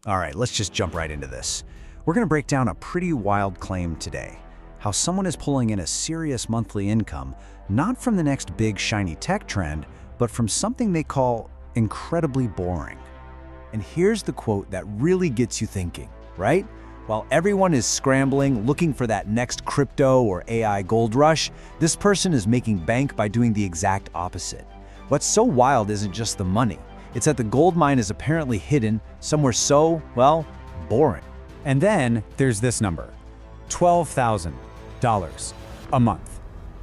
All right, let's just jump right into this. We're going to break down a pretty wild claim today. How someone is pulling in a serious monthly income, not from the next big shiny tech trend, but from something they call incredibly boring. And here's the quote that really gets you thinking, right? While everyone is scrambling, looking for that next crypto or AI gold rush, this person is making bank by doing the exact opposite. What's so wild isn't just the money. It's that the gold mine is apparently hidden somewhere so, well, boring. And then there's this number, $12,000 a month.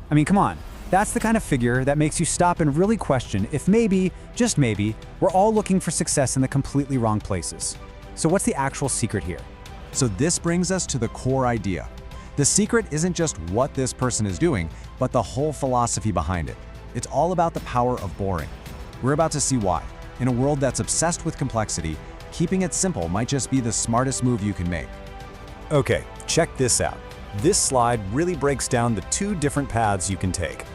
I mean, come on, that's the kind of figure that makes you stop and really question if maybe, just maybe, we're all looking for success in the completely wrong places. So what's the actual secret here? So this brings us to the core idea. The secret isn't just what this person is doing, but the whole philosophy behind it. It's all about the power of boring. We're about to see why. In a world that's obsessed with complexity, keeping it simple might just be the smartest move you can make. Okay, check this out. This slide really breaks down the two different paths you can take.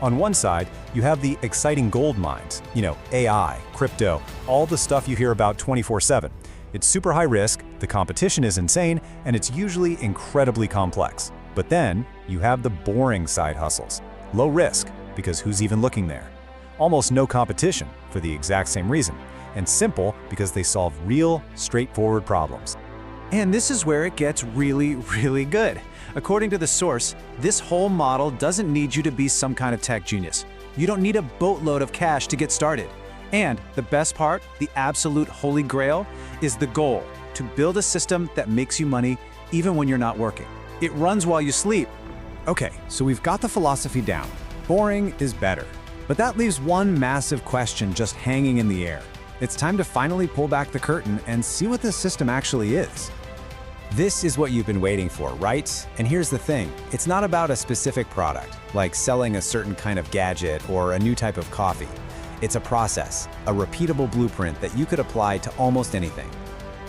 On one side, you have the exciting gold mines, AI, crypto, all the stuff you hear about 24/7. It's super high risk, the competition is insane, and it's usually incredibly complex. But then, you have the boring side hustles. Low risk, because who's even looking there? Almost no competition, for the exact same reason. And simple, because they solve real, straightforward problems. And this is where it gets really, really good. According to the source, this whole model doesn't need you to be some kind of tech genius. You don't need a boatload of cash to get started. And the best part, the absolute holy grail, is the goal, to build a system that makes you money even when you're not working. It runs while you sleep. Okay, so we've got the philosophy down. Boring is better. But that leaves one massive question just hanging in the air. It's time to finally pull back the curtain and see what this system actually is. This is what you've been waiting for, right? And here's the thing, it's not about a specific product, like selling a certain kind of gadget or a new type of coffee. It's a process, a repeatable blueprint that you could apply to almost anything.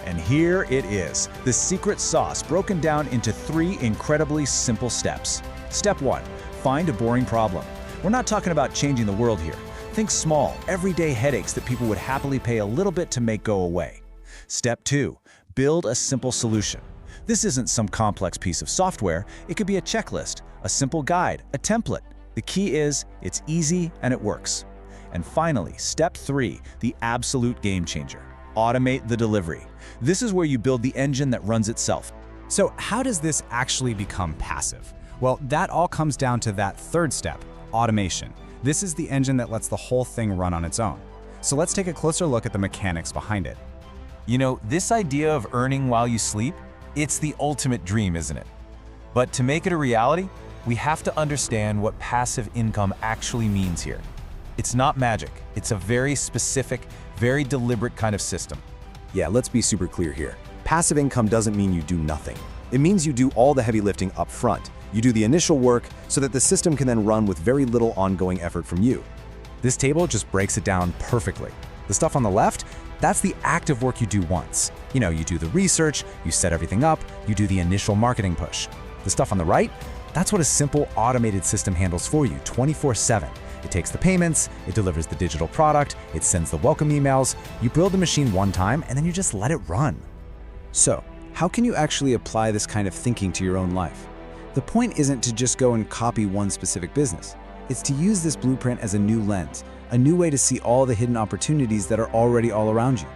And here it is, the secret sauce broken down into 3 incredibly simple steps. Step 1, find a boring problem. We're not talking about changing the world here. Think small, everyday headaches that people would happily pay a little bit to make go away. Step 2, build a simple solution. This isn't some complex piece of software. It could be a checklist, a simple guide, a template. The key is, it's easy and it works. And finally, step 3, the absolute game changer. Automate the delivery. This is where you build the engine that runs itself. So how does this actually become passive? Well, that all comes down to that third step, automation. This is the engine that lets the whole thing run on its own. So let's take a closer look at the mechanics behind it. This idea of earning while you sleep, it's the ultimate dream, isn't it? But to make it a reality, we have to understand what passive income actually means here. It's not magic. It's a very specific, very deliberate kind of system. Yeah, let's be super clear here. Passive income doesn't mean you do nothing. It means you do all the heavy lifting up front. You do the initial work so that the system can then run with very little ongoing effort from you. This table just breaks it down perfectly. The stuff on the left, that's the active work you do once. You do the research, you set everything up, you do the initial marketing push. The stuff on the right, that's what a simple automated system handles for you 24/7. It takes the payments, it delivers the digital product, it sends the welcome emails. You build the machine one time and then you just let it run. So, how can you actually apply this kind of thinking to your own life? The point isn't to just go and copy one specific business. It's to use this blueprint as a new lens, a new way to see all the hidden opportunities that are already all around you.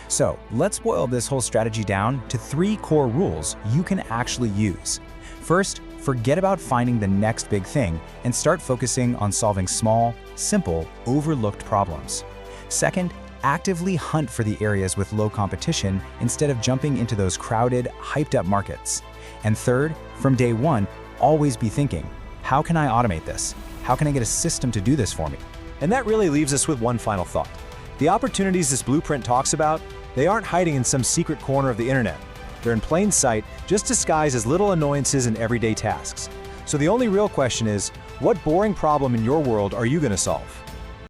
So let's boil this whole strategy down to 3 core rules you can actually use. First, forget about finding the next big thing and start focusing on solving small, simple, overlooked problems. Second, actively hunt for the areas with low competition instead of jumping into those crowded, hyped-up markets. And third, from day one, always be thinking, how can I automate this? How can I get a system to do this for me? And that really leaves us with one final thought. The opportunities this blueprint talks about, they aren't hiding in some secret corner of the internet. They're in plain sight, just disguised as little annoyances in everyday tasks. So the only real question is, what boring problem in your world are you going to solve?